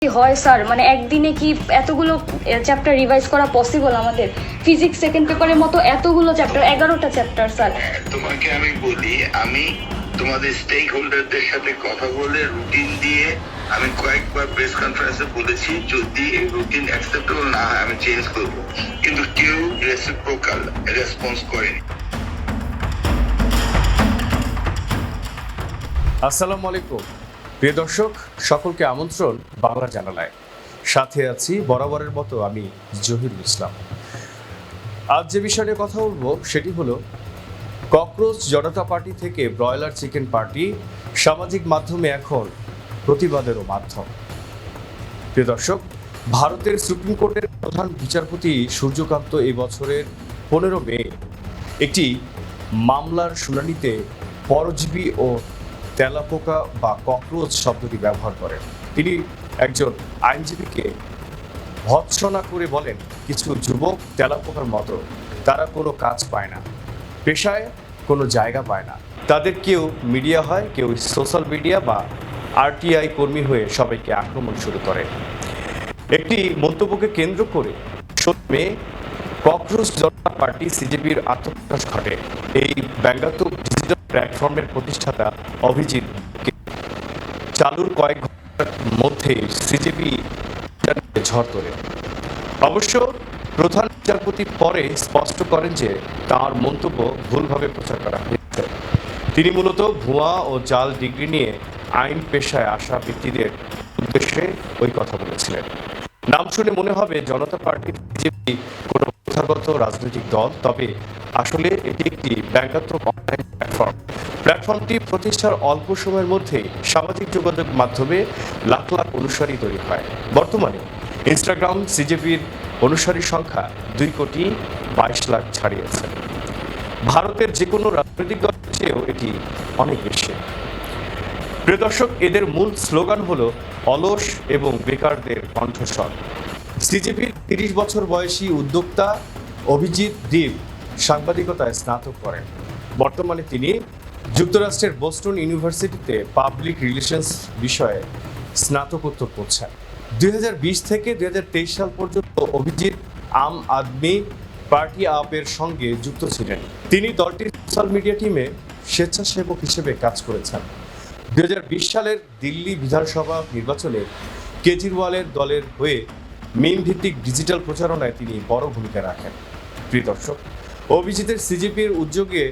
হয় স্যার, মানে একদিনে কি এতগুলো চ্যাপ্টার রিভাইজ করা পসিবল? আমাদের ফিজিক্স সেকেন্ড পেপারের মতো এতগুলো চ্যাপ্টার, 11টা চ্যাপ্টার স্যার। তোমাকে আমি বলি, আমি তোমাদের স্টেক হোল্ডারদের সাথে কথা বলে রুটিন দিয়ে আমি কয়েকবার প্রেস কনফারেন্সে বলেছি যদি এই রুটিন অ্যাকসেপ্টেবল না হয় আমি চেঞ্জ করব, কিন্তু কেউ রেসিপ্রোকাল রেসপন্স করেনি। আসসালামু আলাইকুম প্রিয় দর্শক, সকলকে আমন্ত্রণ বাংলা জানালায়। সাথে আছি বরাবরের মতো আমি জহিরুল ইসলাম। আজ যে বিষয় নিয়ে কথা বলবো সেটি হলো ককরোচ জনতা পার্টি থেকে ব্রয়লার চিকেন পার্টি সামাজিক মাধ্যমে এখন প্রতিবাদেরও মাধ্যম। প্রিয় দর্শক, ভারতের সুপ্রিম কোর্টের প্রধান বিচারপতি সূর্যকান্ত এই বছরের 15 মে একটি মামলার শুনানিতে পরজীবী ও তেলাপোকা বা ককরোচ শব্দটি ব্যবহার করেন। তিনি একজন আইনজীবীকে ভৎসনা করে বলেন, কিছু যুবক তেলাপোকার মতো, তারা কোনো কাজ পায় না, পেশায় কোনো জায়গা পায় না, তাদের কেউ মিডিয়া হয়, কেউ সোশ্যাল মিডিয়া বা আরটিআই কর্মী হয়ে সবাইকে আক্রমণ শুরু করে। একটি মন্তব্যকে কেন্দ্র করে 16 মে ককরোচ জনতা পার্টি সিজেপির আত্মপ্রকাশ ঘটে। এই ব্যঙ্গাত্মক ডিজিটাল প্ল্যাটফর্মের প্রতিষ্ঠাতা অভিজিৎ চালুর কয়েক ঘন্টার মধ্যে সিজেপি ঝড় তোলে। অবশ্য প্রধান বিচারপতি পরে স্পষ্ট করেন যে তার মন্তব্য ভুলভাবে প্রচার করা হয়েছে। তিনি মূলত ভুয়া ও জাল ডিগ্রি নিয়ে আইন পেশায় আসা ব্যক্তিদের উদ্দেশ্যে ওই কথা বলেছিলেন। নাম শুনে মনে হবে জনতা পার্টি বিজেপি কোনো প্রথাগত রাজনৈতিক দল, তবে আসলে এটি একটি ব্যঙ্গাত্মক অনলাইন প্ল্যাটফর্ম। প্ল্যাটফর্মটি প্রতিষ্ঠার অল্প সময়ের মধ্যে সামাজিক যোগাযোগ মাধ্যমে লাখ লাখ অনুসারী তৈরি হয়। বর্তমানে ইনস্টাগ্রাম সিজেপির অনুসারী সংখ্যা 2,22,00,000 ছাড়িয়েছে। ভারতের যে কোনো রাজনৈতিক দলের চেয়েও এটি অনেক বেশি। প্রিয় দর্শক, এদের মূল স্লোগান হলো অলস এবং বেকারদের কণ্ঠস্বর। সিজেপির 30 বছর বয়সী উদ্যোক্তা অভিজিৎ দীপ সাংবাদিকতায় স্নাতক করেন। বর্তমানে তিনি যুক্তরাষ্ট্রের বোস্টন ইউনিভার্সিটিতে পাবলিক রিলেশনস বিষয়ে স্নাতকোত্তর করছেন। 2020 থেকে 2023 সাল পর্যন্ত অভিজিৎ আম আদমি পার্টি আপের সঙ্গে যুক্ত ছিলেন। তিনি দলটির সোশ্যাল মিডিয়া টিমে স্বেচ্ছাসেবক হিসেবে কাজ করেছেন। 2020 সালের দিল্লি বিধানসভা নির্বাচনে কেজরিওয়ালের দলের হয়ে মিম ভিত্তিক ডিজিটাল প্রচারণায় তিনি বড় ভূমিকা রাখেন। প্রিয় দর্শক, অভিজিতের সিজেপির উদ্যোগে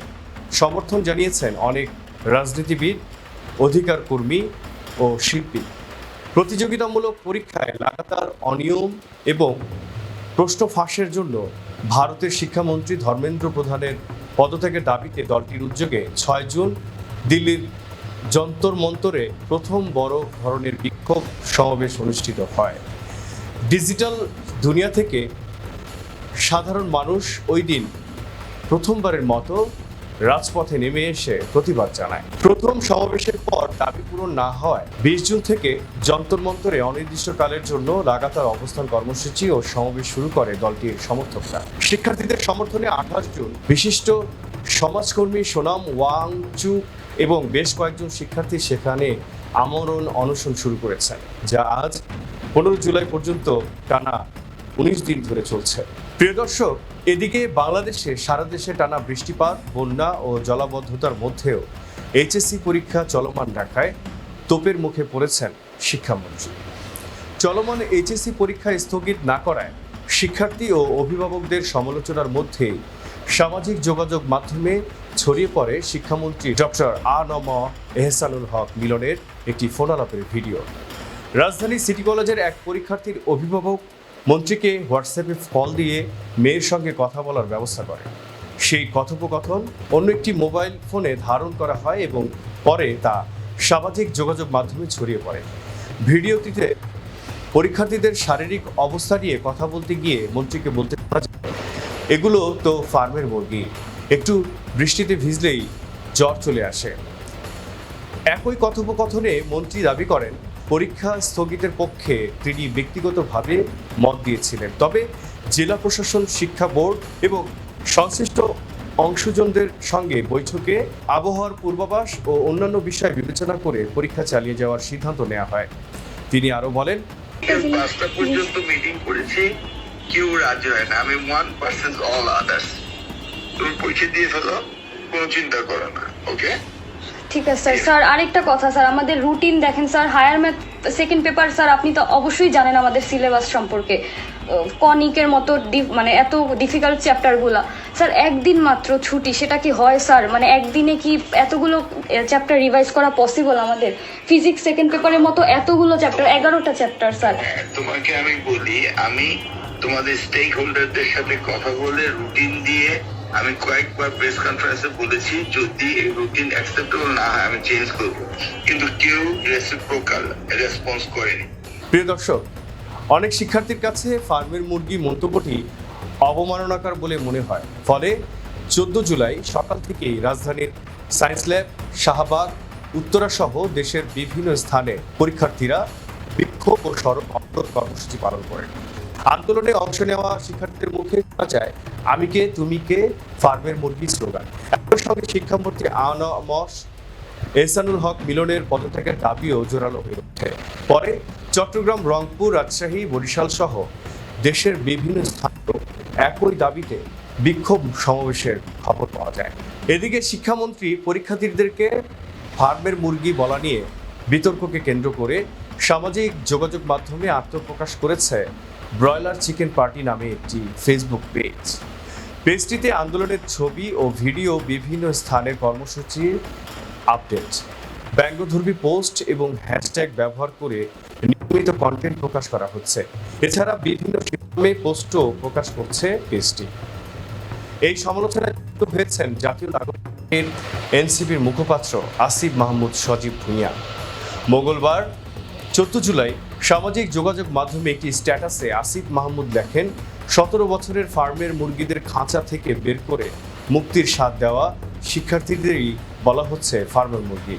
সমর্থন জানিয়েছেন অনেক রাজনীতিবিদ, অধিকার কর্মী ও শিল্পী। প্রতিযোগিতামূলক পরীক্ষায় লাগাতার অনিয়ম এবং প্রশ্ন ফাঁসের জন্য ভারতের শিক্ষামন্ত্রী ধর্মেন্দ্র প্রধানের পদত্যাগের দাবিতে দলটির উদ্যোগে 6 জুন দিল্লির যন্তর মন্তরে প্রথম বড় ধরনের বিক্ষোভ সমাবেশ অনুষ্ঠিত হয়। ডিজিটাল দুনিয়া থেকে সাধারণ মানুষ ওই দিন প্রথমবারের মতো রাজপথে নেমে এসে প্রতিবাদ জানায়। প্রথম সমাবেশের পর দাবি পূরণ না হওয়ায় 20 জুন থেকে যন্তর মন্তরে অনির্দিষ্টকালের জন্য লাগাতার অবস্থান কর্মসূচি ও সমাবেশ শুরু করে দলটির সমর্থকরা। শিক্ষার্থীদের সমর্থনে 28 জুন বিশিষ্ট সমাজকর্মী সোনাম ওয়াংচু এবং বেশ কয়েকজন শিক্ষার্থী সেখানে আমরণ অনশন শুরু করেছেন, যা আজ 15 জুলাই পর্যন্ত টানা 19 দিন ধরে চলছে। প্রিয় দর্শক, এদিকে বাংলাদেশে সারা দেশে টানা বৃষ্টিপাত, বন্যা ও জলাবদ্ধতার মধ্যেও এইচএসসি পরীক্ষা চলমান রাখায় তোপের মুখে পড়েছেন শিক্ষামন্ত্রী। চলমান এইচএসসি পরীক্ষা স্থগিত না করায় শিক্ষার্থী ও অভিভাবকদের সমালোচনার মধ্যে সামাজিক যোগাযোগ মাধ্যমে ছড়িয়ে পড়ে শিক্ষামন্ত্রী ডক্টর আ.ন.ম এহসানুল হক মিলনের একটি ফোনালাপের ভিডিও। রাজধানী সিটি কলেজের এক পরীক্ষার্থীর অভিভাবক মন্ত্রীকে হোয়াটসঅ্যাপে কল দিয়ে মেয়ের সঙ্গে কথা বলার ব্যবস্থা করে। সেই কথোপকথন অন্য একটি মোবাইল ফোনে ধারণ করা হয় এবং পরে তা সামাজিক যোগাযোগ মাধ্যমে ছড়িয়ে পড়ে। ভিডিওটিতে পরীক্ষার্থীদের শারীরিক অবস্থা নিয়ে কথা বলতে গিয়ে মন্ত্রীকে বলতে শোনা যায়, এগুলো তো ফার্মের মুরগি, একটু বৃষ্টিতে ভিজলেই জ্বর চলে আসে। একই কথোপকথনে মন্ত্রী দাবি করেন পরীক্ষা স্থগিতের পক্ষে তিনি ব্যক্তিগতভাবে মত দিয়েছিলেন, তবে জেলা প্রশাসন, শিক্ষা বোর্ড এবং সংশ্লিষ্ট অংশজনদের সঙ্গে বৈঠকে আবহাওয়ার পূর্বাভাস ও অন্যান্য বিষয় বিবেচনা করে পরীক্ষা চালিয়ে যাওয়ার সিদ্ধান্ত নেওয়া হয়। তিনি আরও বলেন, 5টা পর্যন্ত মিটিং করেছি, কেউ রাজি হয় না। আমি 1% অল আদার্স। তুমি পরীক্ষা দিয়ে ফেলো, কোনো চিন্তা করো না। ওকে, ঠিক আছে স্যার। স্যার আরেকটা কথা স্যার, আমাদের রুটিন দেখেন sir, higher math second paper sir, আপনি তো অবশ্যই জানেন আমাদের সিলেবাস সম্পর্কে, কনিকের মতো মানে এত ডিফিকাল্ট চ্যাপ্টারগুলো স্যার, একদিন মাত্র ছুটি, সেটা কি হয় স্যার? মানে একদিনে কি এতগুলো চ্যাপ্টার রিভাইজ করা পসিবল আমাদের? ফিজিক্স সেকেন্ড পেপারের মতো এতগুলো চ্যাপ্টার, 11টা চ্যাপ্টার স্যার। তোমাকে আমি বলি, আমি তোমাদের স্টেক হোল্ডারদের সাথে কথা বলে রুটিন দিয়ে আমি কয়েকবার প্রেস কনফারেন্সে বলেছি, যদি এই রুটিন অ্যাকসেপ্টেবল না হয় আমি চেঞ্জ করবো, কিন্তু কেউ রেসিপ্রোকাল রেসপন্স করেনি। প্রিয় দর্শক, অনেক শিক্ষার্থীর কাছে ফার্মের মুরগি মন্তব্যটি অবমাননাকর বলে মনে হয়। ফলে 14 জুলাই সকাল থেকেই রাজধানীর সায়েন্স ল্যাব, শাহবাগ, উত্তরা সহ দেশের বিভিন্ন স্থানে পরীক্ষার্থীরা বিক্ষোভ ও সড়ক অবরোধ কর্মসূচি পালন করেন। আন্দোলনে অংশ নেওয়া শিক্ষার্থীদের মুখে শোনা যায় আমি কে তুমি কে ফার্মের মুরগি স্লোগান। একই সঙ্গে শিক্ষামন্ত্রী আনমস এহসানুল হক মিলনের পদত্যাগের দাবিও জোরালো হয়ে ওঠে। পরে চট্টগ্রাম, রংপুর, রাজশাহী, বরিশাল সহ দেশের বিভিন্ন স্থানেও একই দাবিতে বিক্ষোভ সমাবেশের খবর পাওয়া যায়। এদিকে শিক্ষামন্ত্রী পরীক্ষার্থীদেরকে ফার্মের মুরগি বলা নিয়ে বিতর্ককে কেন্দ্র করে সামাজিক যোগাযোগ মাধ্যমে আত্মপ্রকাশ করেছে ব্রয়লার চিকেন পার্টি নামে একটি ফেসবুক পেজ। পেজটিতে আন্দোলনের ছবি ও ভিডিও, বিভিন্ন স্থানের কর্মসূচির আপডেট, ব্যঙ্গধর্মী পোস্ট এবং হ্যাশট্যাগ ব্যবহার করে নিয়মিত কন্টেন্ট প্রকাশ করা হচ্ছে। এছাড়া বিভিন্ন শিরোনামে পোস্টও প্রকাশ করছে পেজটি। এই সমালোচনায় যুক্ত হয়েছেন জাতীয় নাগরিক এনসিপির মুখপাত্র আসিফ মাহমুদ সজীব ভুঁইয়া। মঙ্গলবার 14 জুলাই সামাজিক যোগাযোগ মাধ্যমে একটি স্ট্যাটাসে আসিফ মাহমুদ লেখেন, 17 বছরের ফার্মের মুরগিদের খাঁচা থেকে বের করে মুক্তির স্বাদ দেওয়া শিক্ষার্থীদেরই বলা হচ্ছে ফার্মের মুরগি।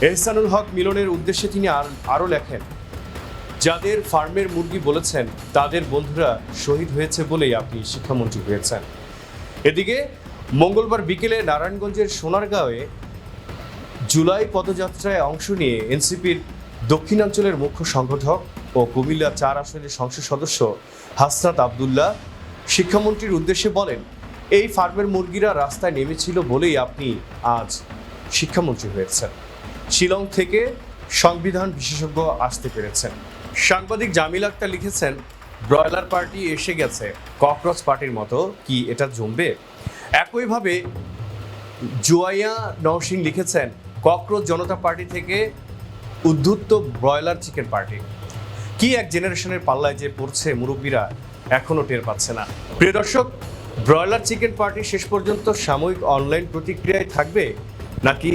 এহসানুল হক মিলনের উদ্দেশ্যে তিনি আরও লেখেন, যাদের ফার্মের মুরগি বলেছেন তাদের বন্ধুরা শহীদ হয়েছে বলেই আপনি শিক্ষামন্ত্রী হয়েছেন। এদিকে মঙ্গলবার বিকেলে নারায়ণগঞ্জের সোনারগাঁওয়ে জুলাই পদযাত্রায় অংশ নিয়ে এনসিপির দক্ষিণাঞ্চলের মুখ্য সংগঠক ও কুমিল্লা 4 আসনের সংসদ সদস্য হাসনাত আবদুল্লাহ শিক্ষামন্ত্রীর উদ্দেশ্যে বলেন, এই ফার্মের মুরগিরা রাস্তায় নেমেছিল বলেই আপনি আজ শিক্ষামন্ত্রী হয়েছেন। শিলং থেকে সংবিধান বিশেষজ্ঞ আসতে পেরেছেন। সাংবাদিক জামিল আক্তার লিখেছেন, ব্রয়লার পার্টি এসে গেছে, ককরোচ পার্টির মতো কি এটা জমবে? একইভাবে জুয়াইয়া নওশিং লিখেছেন, ককরোচ জনতা পার্টি থেকে উদ্ধুত্ত ব্রয়লার চিকেন পার্টি। কি এক জেনারেশনের পাল্লায় যে পড়ছে মুরব্বীরা এখনও টের পাচ্ছে না। প্রিয় দর্শক, ব্রয়লার চিকেন পার্টি শেষ পর্যন্ত সাময়িক অনলাইন প্রতিক্রিয়ায় থাকবে নাকি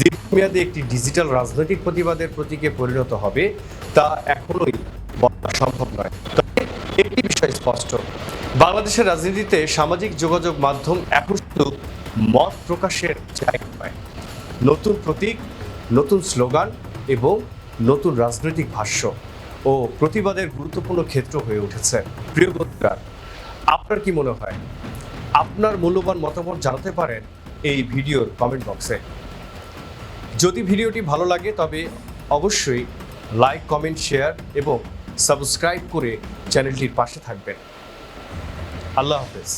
দীর্ঘমেয়াদে একটি ডিজিটাল রাজনৈতিক প্রতিবাদের প্রতীকে পরিণত হবে তা এখনোই বলা সম্ভব নয়। তবে একটি বিষয় স্পষ্ট, বাংলাদেশের রাজনীতিতে সামাজিক যোগাযোগ মাধ্যম এখন শুধু মত প্রকাশের জায়গা নয়, নতুন প্রতীক, নতুন স্লোগান এবং নতুন রাজনৈতিক ভাষ্য ও প্রতিবাদের গুরুত্বপূর্ণ ক্ষেত্র হয়ে উঠেছে। প্রিয় বন্ধুরা, আপনার কি মনে হয়? আপনার মূল্যবান মতামত জানাতে পারেন এই ভিডিওর কমেন্ট বক্সে। যদি ভিডিওটি ভালো লাগে তবে অবশ্যই লাইক, কমেন্ট, শেয়ার এবং সাবস্ক্রাইব করে চ্যানেলটির পাশে থাকবেন। আল্লাহ হাফেজ।